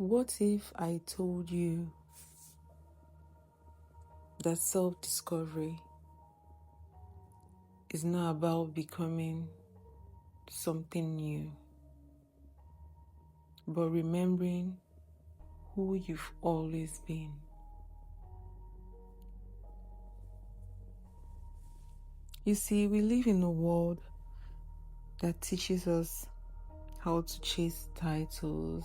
What if I told you that self-discovery is not about becoming something new, but remembering who you've always been? You see, we live in a world that teaches us how to chase titles,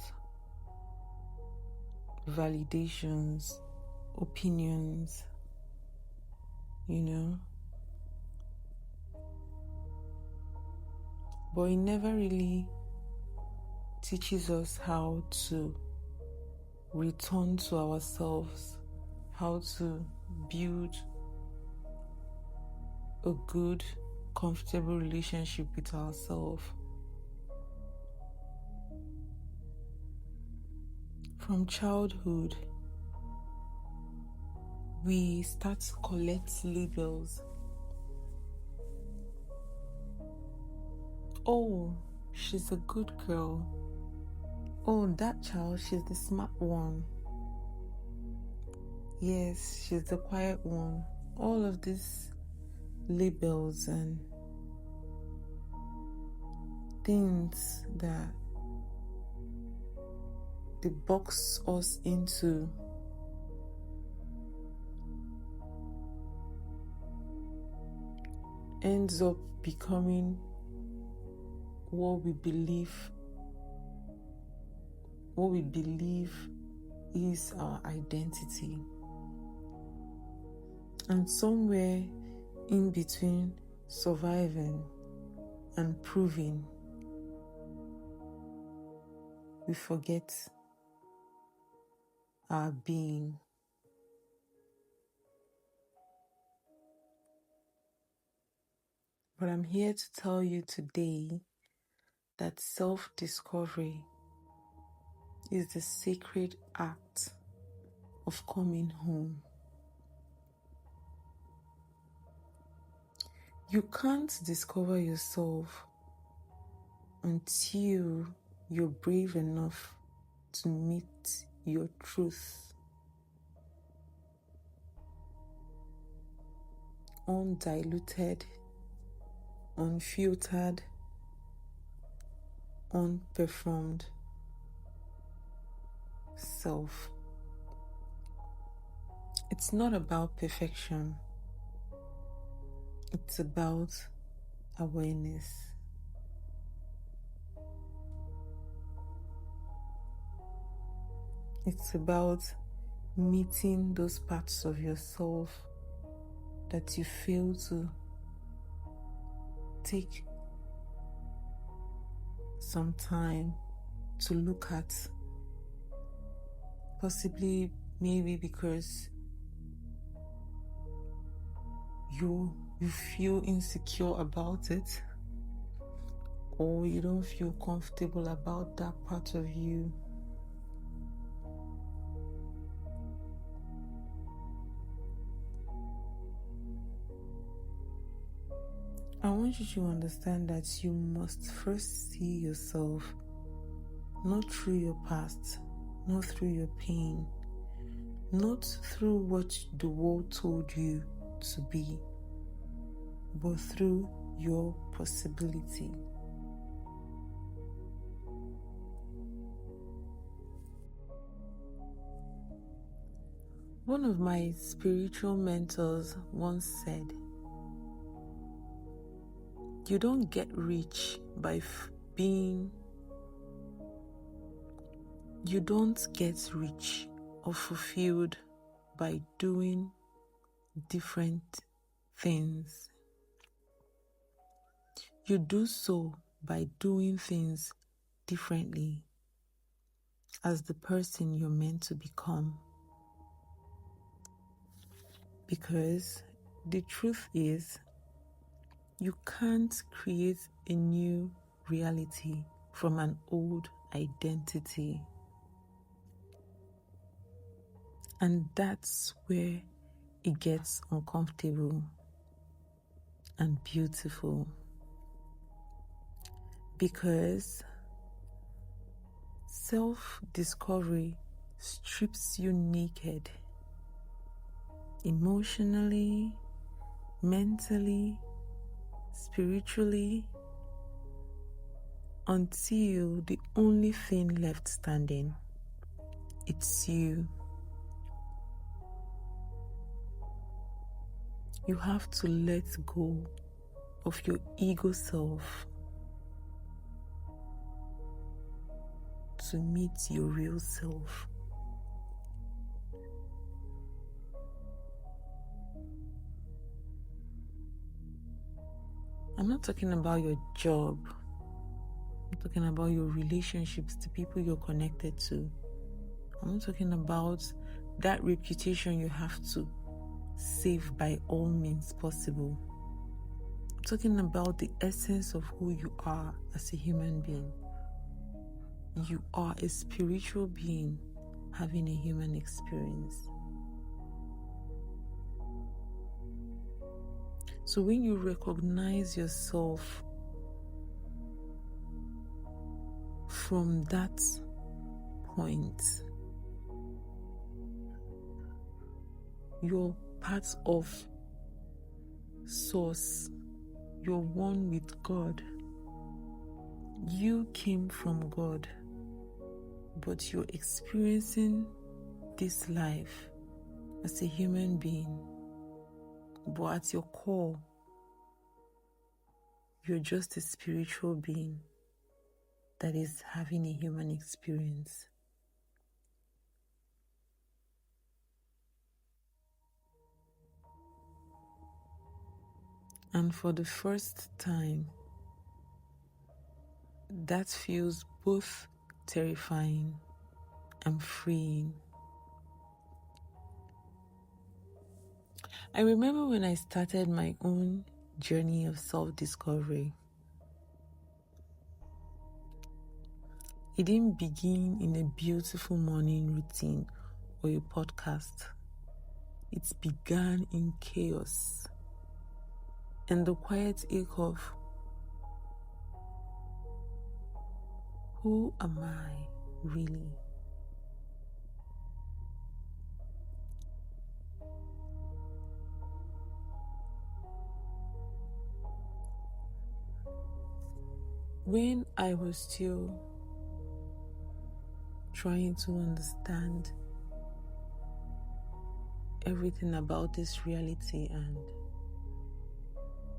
validations, opinions, but it never really teaches us how to return to ourselves, how to build a good, comfortable relationship with ourselves. From childhood, we start to collect labels. Oh, she's a good girl. Oh, that child, she's the smart one. Yes, she's the quiet one. All of these labels and things that they box us into ends up becoming what we believe is our identity. And somewhere in between surviving and proving, we forget our being. But I'm here to tell you today that self-discovery is the sacred act of coming home. You can't discover yourself until you're brave enough to meet your truth. Undiluted, unfiltered, unperformed self. It's not about perfection. It's about awareness. It's about meeting those parts of yourself that you fail to take some time to look at. Possibly, maybe because you feel insecure about it, or you don't feel comfortable about that part of you. I want you to understand that you must first see yourself not through your past, not through your pain, not through what the world told you to be, but through your possibility. One of my spiritual mentors once said, "You don't get rich by you don't get rich or fulfilled by doing different things. You do so by doing things differently as the person you're meant to become." Because the truth is, you can't create a new reality from an old identity. And that's where it gets uncomfortable and beautiful. Because Self-discovery strips you naked, emotionally, mentally, spiritually, until the only thing left standing, it's you. You have to let go of your ego self to meet your real self. I'm not talking about your job. I'm talking about your relationships, the people you're connected to. I'm not talking about that reputation you have to save by all means possible. I'm talking about the essence of who you are as a human being. You are a spiritual being having a human experience. So when you recognize yourself from that point, you're part of Source. You're one with God. You came from God, but you're experiencing this life as a human being. But at your core, you're just a spiritual being that is having a human experience. And for the first time, that feels both terrifying and freeing. I remember when I started my own journey of self-discovery. It didn't begin in a beautiful morning routine or a podcast. It began in chaos and the quiet ache of, who am I really? When I was still trying to understand everything about this reality and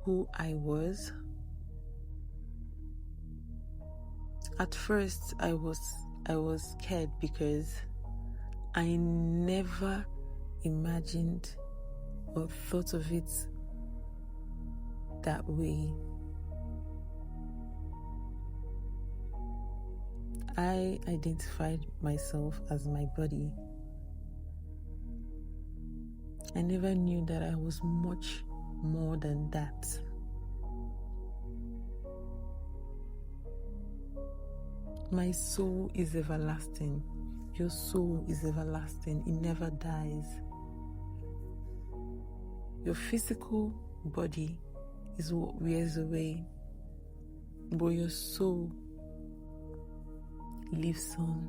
who I was, at first I was scared because I never imagined or thought of it that way. I identified myself as my body. I never knew that I was much more than that. My soul is everlasting. Your soul is everlasting. It never dies. Your physical body is what wears away, but your soul lives on.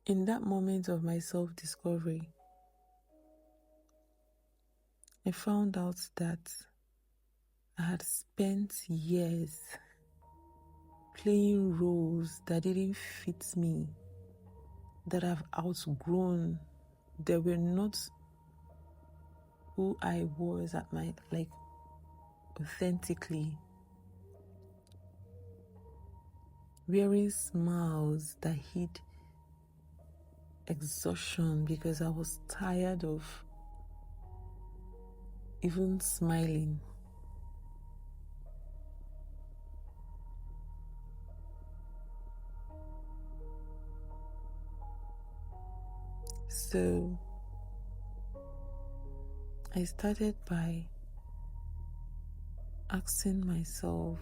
In that moment of my self-discovery, I found out that I had spent years playing roles that didn't fit me, that I've outgrown. They were not who I was at my, authentically. Wearing smiles that hid exhaustion because I was tired of even smiling. So I started by asking myself,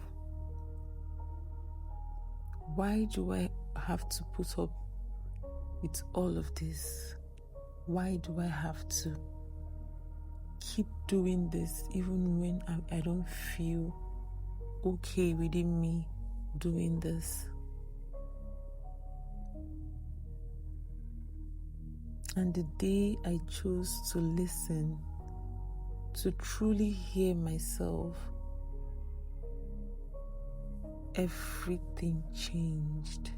why do I have to put up with all of this? Why do I have to keep doing this even when I don't feel okay within me doing this? And the day I chose to listen, to truly hear myself, everything changed.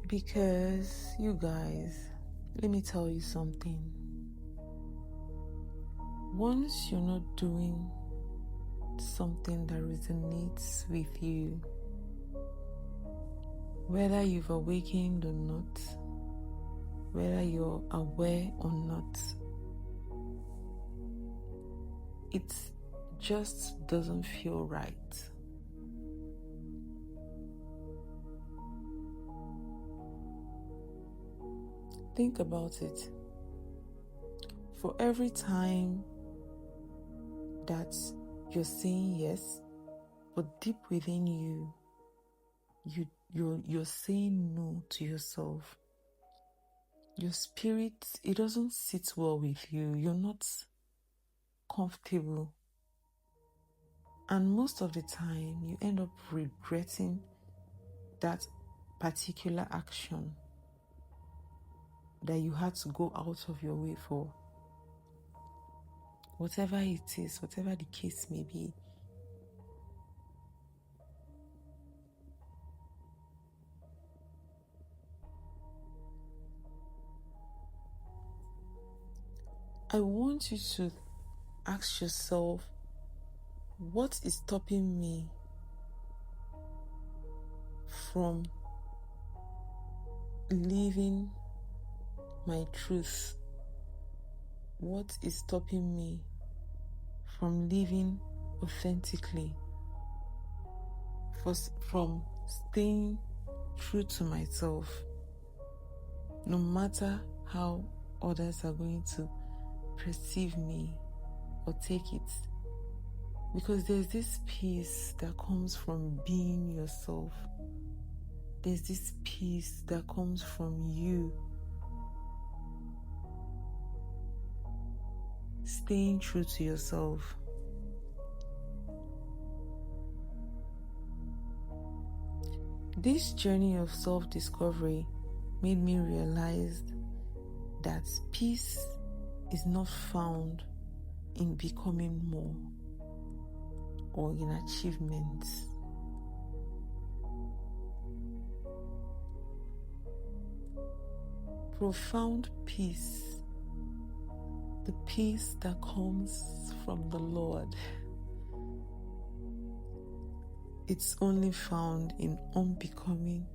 Because, you guys, let me tell you something. Once you're not doing something that resonates with you, whether you've awakened or not, whether you're aware or not, it just doesn't feel right. Think about it. For every time that you're saying yes, but deep within you, you're saying no to yourself. Your spirit, it doesn't sit well with you. You're not comfortable. And most of the time, you end up regretting that particular action that you had to go out of your way for. Whatever it is, whatever the case may be. I want you to ask yourself, what is stopping me from living my truth? What is stopping me from living authentically? From staying true to myself, no matter how others are going to perceive me or take it. Because there's this peace that comes from being yourself. There's this peace that comes from you staying true to yourself. This journey of self-discovery made me realize that peace is not found in becoming more or in achievements. Profound peace, the peace that comes from the Lord, it's only found in unbecoming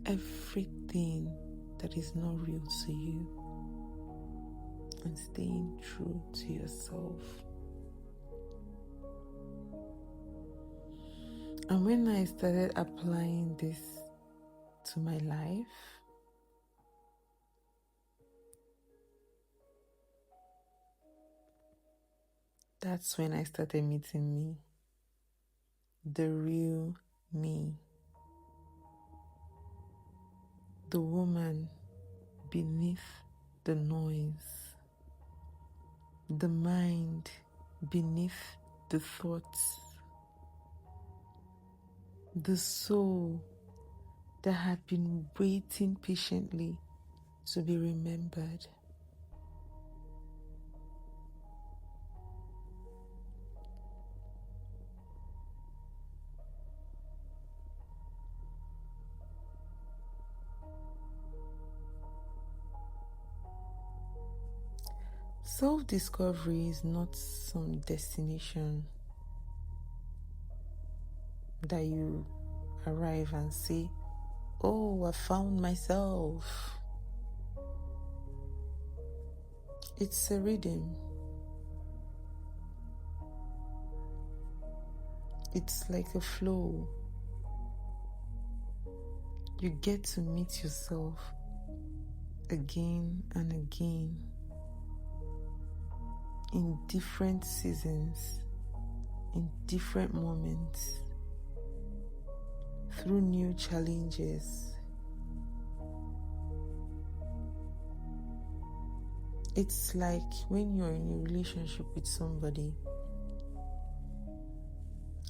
everything that is not real to you and staying true to yourself. And when I started applying this to my life, that's when I started meeting me, the real me, the woman beneath the noise, the mind beneath the thoughts, the soul that had been waiting patiently to be remembered. Self-discovery is not some destination that you arrive and say, oh, I found myself. It's a rhythm. It's like a flow. You get to meet yourself again and again in different seasons, in different moments, through new challenges. It's like when you're in a relationship with somebody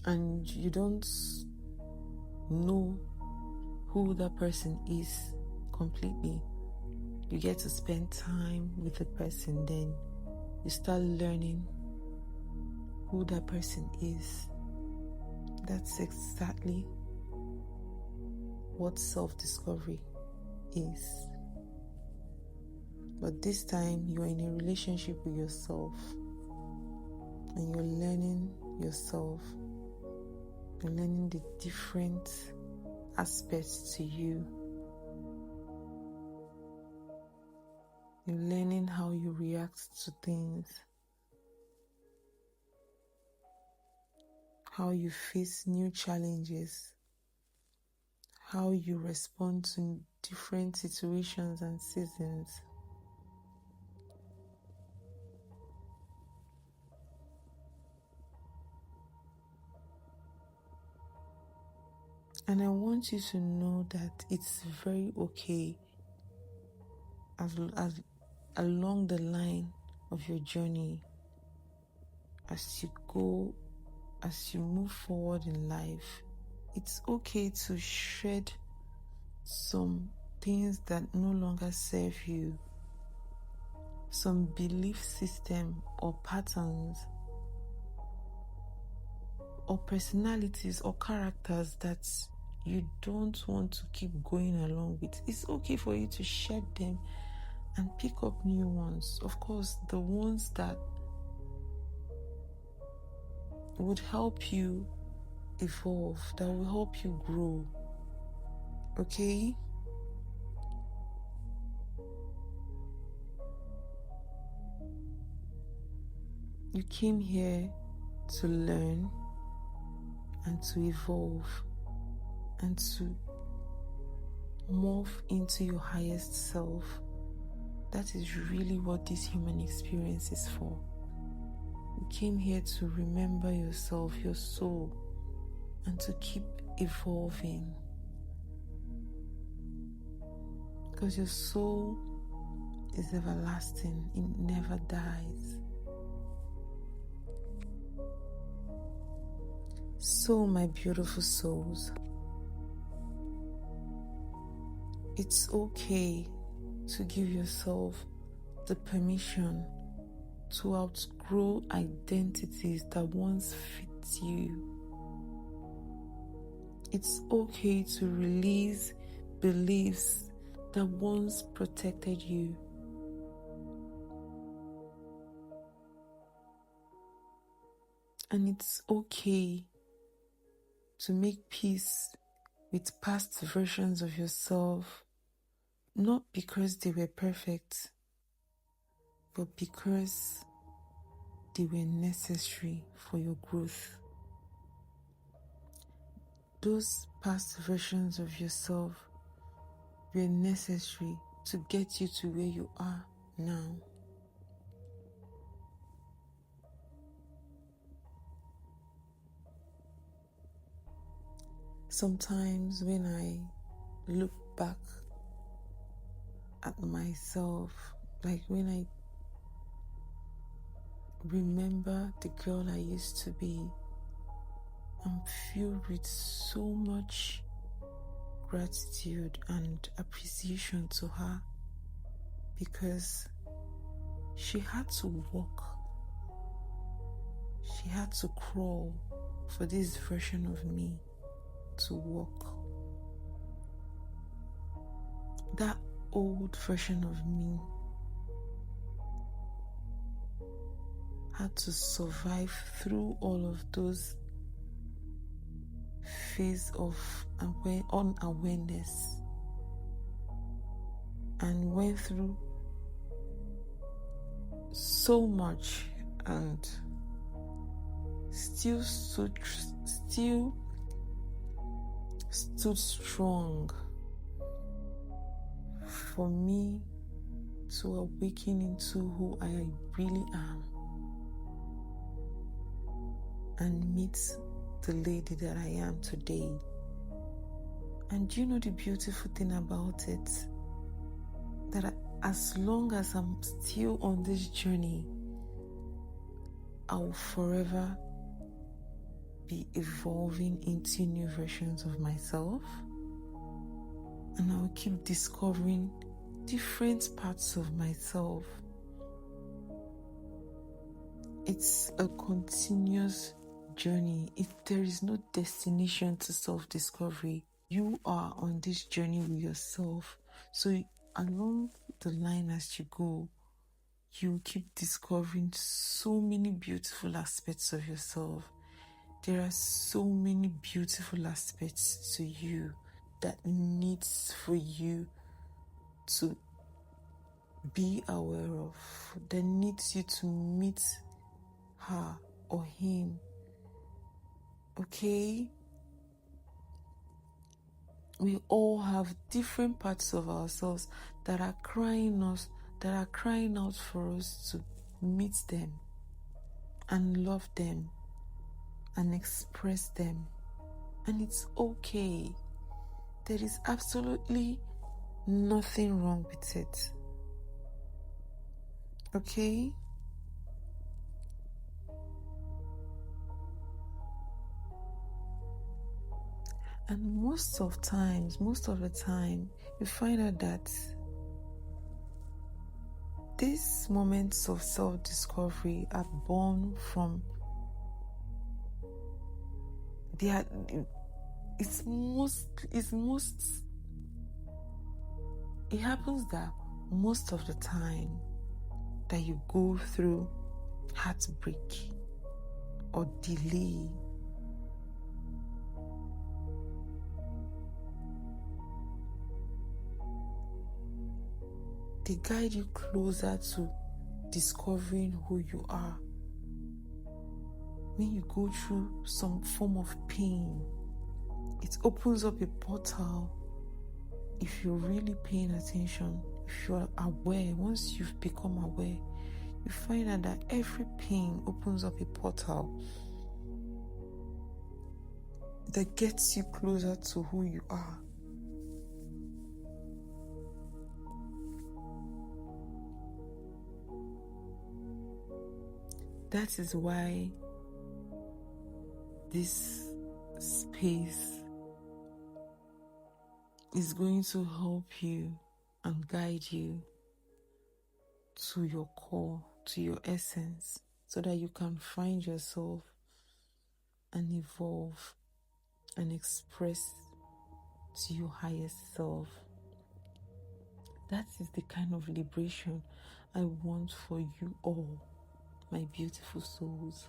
and you don't know who that person is completely. You get to spend time with the person, then you start learning who that person is. That's exactly what self-discovery is. But this time you're in a relationship with yourself and you're learning yourself. You're learning the different aspects to you. You're learning how you react to things, how you face new challenges, how you respond to different situations and seasons. And I want you to know that it's very okay as along the line of your journey, as you move forward in life, it's okay to shed some things that no longer serve you, some belief system or patterns or personalities or characters that you don't want to keep going along with. It's okay for you to shed them and pick up new ones. Of course, the ones that would help you evolve, that will help you grow. Okay? You came here to learn and to evolve and to morph into your highest self. That is really what this human experience is for. You came here to remember yourself, your soul, and to keep evolving. Because your soul is everlasting, it never dies. So, my beautiful souls, it's okay to give yourself the permission to outgrow identities that once fit you. It's okay to release beliefs that once protected you. And it's okay to make peace with past versions of yourself, not because they were perfect, but because they were necessary for your growth. Those past versions of yourself were necessary to get you to where you are now. Sometimes when I look back at myself, like when I remember the girl I used to be, I'm filled with so much gratitude and appreciation to her, because she had to walk, she had to crawl for this version of me to walk. That old version of me had to survive through all of those phases of unawareness and went through so much and still stood strong for me to awaken into who I really am and meet the lady that I am today. And you know the beautiful thing about it? That as long as I'm still on this journey, I will forever be evolving into new versions of myself, and I will keep discovering different parts of myself. It's a continuous journey. There is no destination to self-discovery. You are on this journey with yourself. So along the line as you go, you keep discovering so many beautiful aspects of yourself. There are so many beautiful aspects to you that needs for you to be aware of, that needs you to meet her or him. Okay? We all have different parts of ourselves that are crying out for us to meet them and love them and express them. And it's okay. There is absolutely nothing wrong with it. Okay? And most of the time, you find out that these moments of self-discovery are born from it happens that most of the time that you go through heartbreak or delay, they guide you closer to discovering who you are. When you go through some form of pain, it opens up a portal. If you're really paying attention, if you're aware, once you've become aware, you find out that every pain opens up a portal that gets you closer to who you are. That is why this space is going to help you and guide you to your core, to your essence, so that you can find yourself and evolve and express to your highest self. That is the kind of liberation I want for you all, my beautiful souls.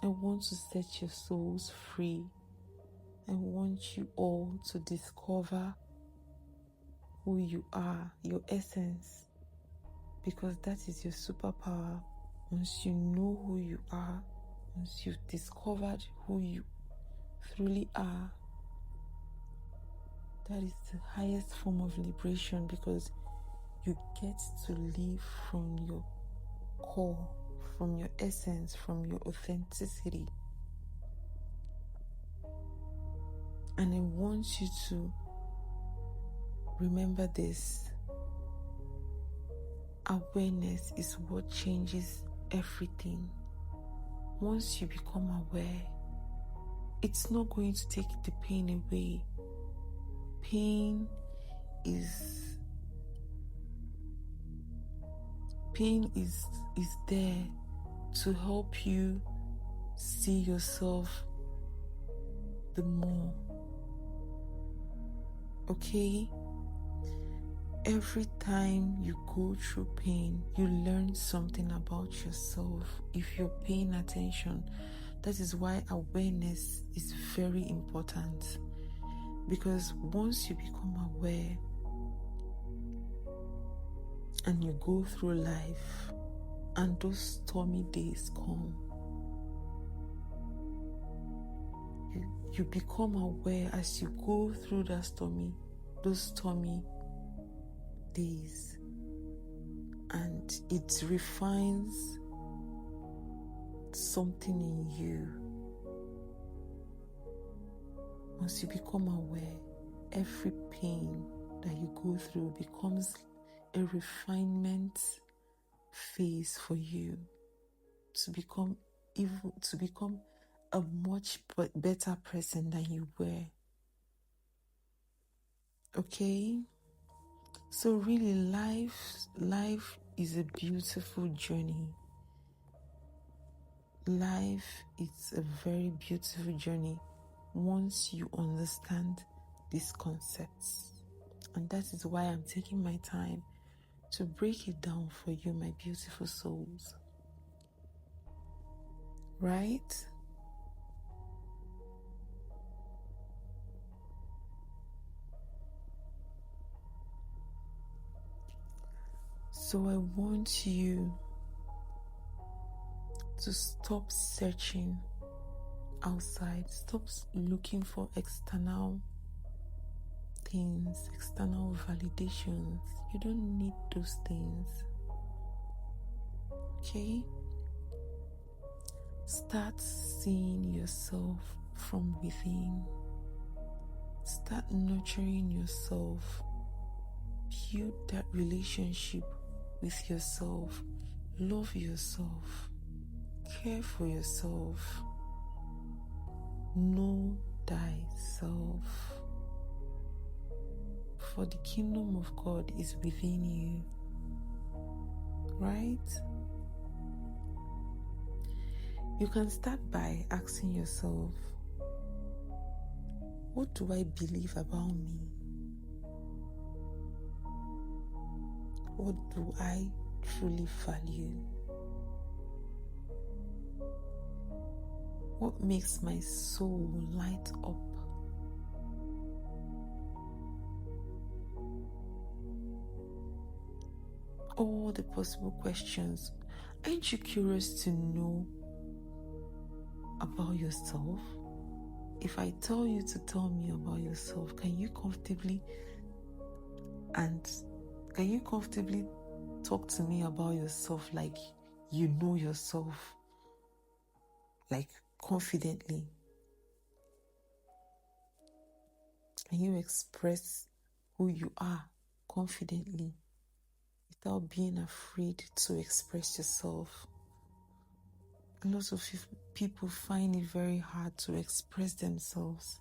I want to set your souls free. I want you all to discover who you are, your essence, because that is your superpower. Once you know who you are, once you've discovered who you truly are, that is the highest form of liberation, because you get to live from your core, from your essence, from your authenticity. And I want you to remember this. Awareness is what changes everything. Once you become aware, it's not going to take the pain away. Pain is there to help you see yourself the more. Okay? Every time you go through pain, you learn something about yourself if you're paying attention. That is why awareness is very important, because once you become aware and you go through life and those stormy days come, you become aware as you go through those stormy days, and it refines something in you. Once you become aware, every pain that you go through becomes a refinement phase for you to become a much better person than you were. Okay? So really, life is a beautiful journey. Life is a very beautiful journey once you understand these concepts. And that is why I'm taking my time to break it down for you, my beautiful souls. Right? So I want you to stop searching outside. Stop looking for external things, external validations. You don't need those things. Okay? Start seeing yourself from within. Start nurturing yourself. Build that relationship with yourself. Love yourself. Care for yourself. Know thyself. For the kingdom of God is within you. Right? You can start by asking yourself, what do I believe about me? What do I truly value? What makes my soul light up? All the possible questions. Aren't you curious to know about yourself? If I tell you to tell me about yourself, can you comfortably talk to me about yourself like you know yourself, like confidently? Can you express who you are confidently without being afraid to express yourself? A lot of people find it very hard to express themselves.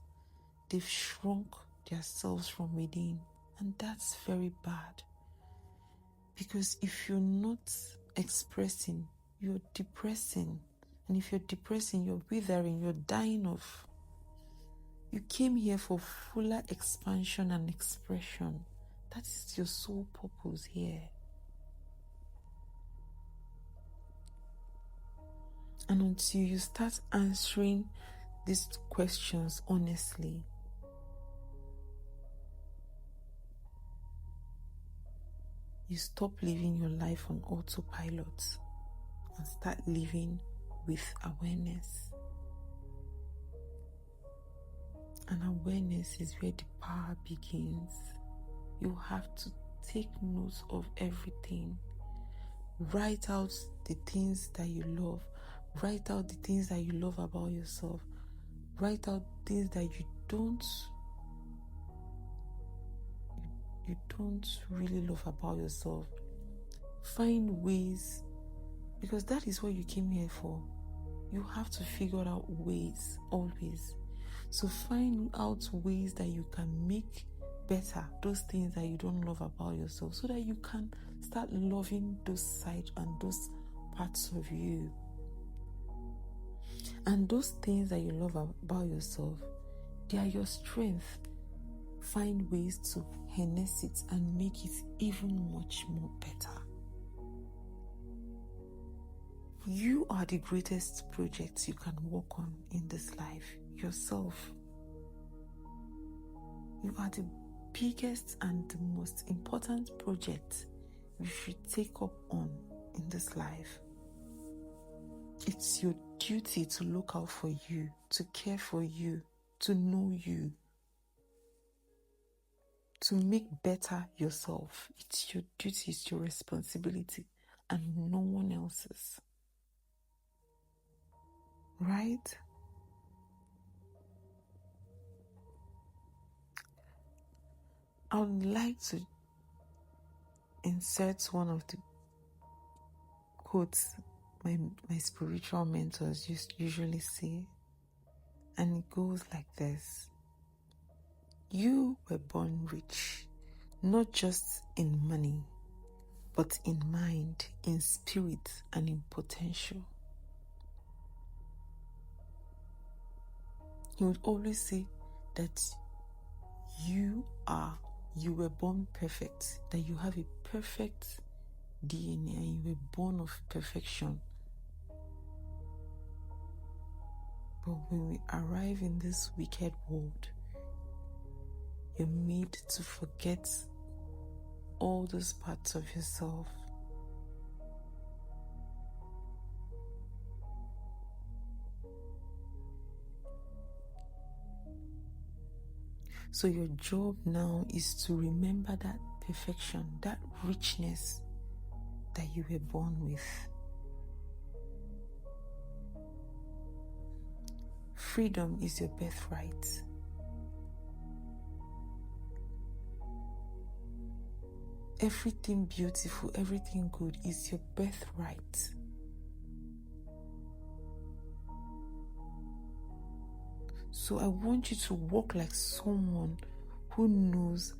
They've shrunk themselves from within, and that's very bad. Because if you're not expressing, you're depressing. And if you're depressing, you're withering, you're dying off. You came here for fuller expansion and expression. That is your sole purpose here. And until you start answering these questions honestly, you stop living your life on autopilot and start living with awareness. And awareness is where the power begins. You have to take note of everything. Write out the things that you love. Write out the things that you love about yourself. Write out things that you don't really love about yourself. Find ways, because that is what you came here for. You have to figure out ways always. So find out ways that you can make better those things that you don't love about yourself, so that you can start loving those sides and those parts of you. And those things that you love about yourself, they are your strength. Find ways to harness it and make it even much more better. You are the greatest project you can work on in this life, yourself. You are the biggest and the most important project you should take up on in this life. It's your duty to look out for you, to care for you, to know you, to make better yourself. It's your duty, it's your responsibility, and no one else's. Right? I would like to insert one of the quotes my spiritual mentors usually say, and it goes like this: you were born rich, not just in money, but in mind, in spirit, and in potential. He would always say that you were born perfect, that you have a perfect DNA and you were born of perfection. But when we arrive in this wicked world, you're made to forget all those parts of yourself. So your job now is to remember that perfection, that richness that you were born with. Freedom is your birthright. Everything beautiful, everything good is your birthright. So I want you to walk like someone who knows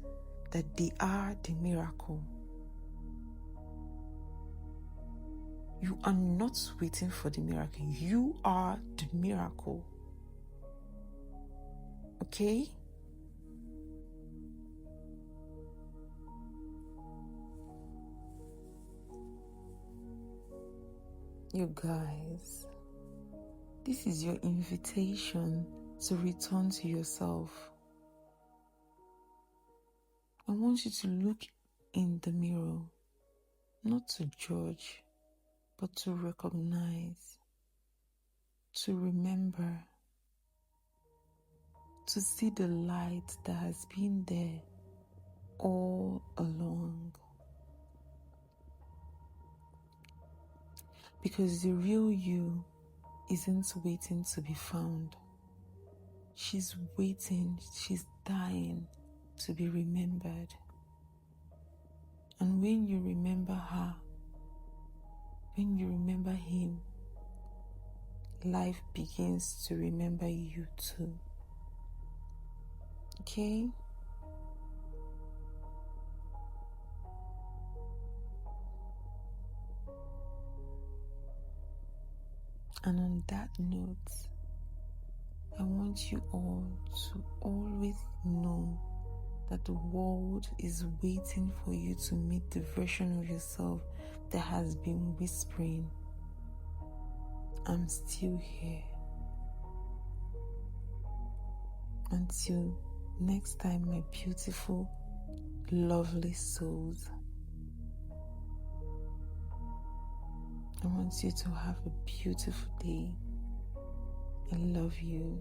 that they are the miracle. You are not waiting for the miracle. You are the miracle. Okay? You guys, this is your invitation to return to yourself. I want you to look in the mirror, not to judge, but to recognize, to remember, to see the light that has been there all along. Because the real you isn't waiting to be found. She's waiting, she's dying to be remembered. And when you remember her, when you remember him, life begins to remember you too. Okay? And on that note, I want you all to always know that the world is waiting for you to meet the version of yourself that has been whispering, I'm still here. Until next time, my beautiful, lovely souls, I want you to have a beautiful day. I love you.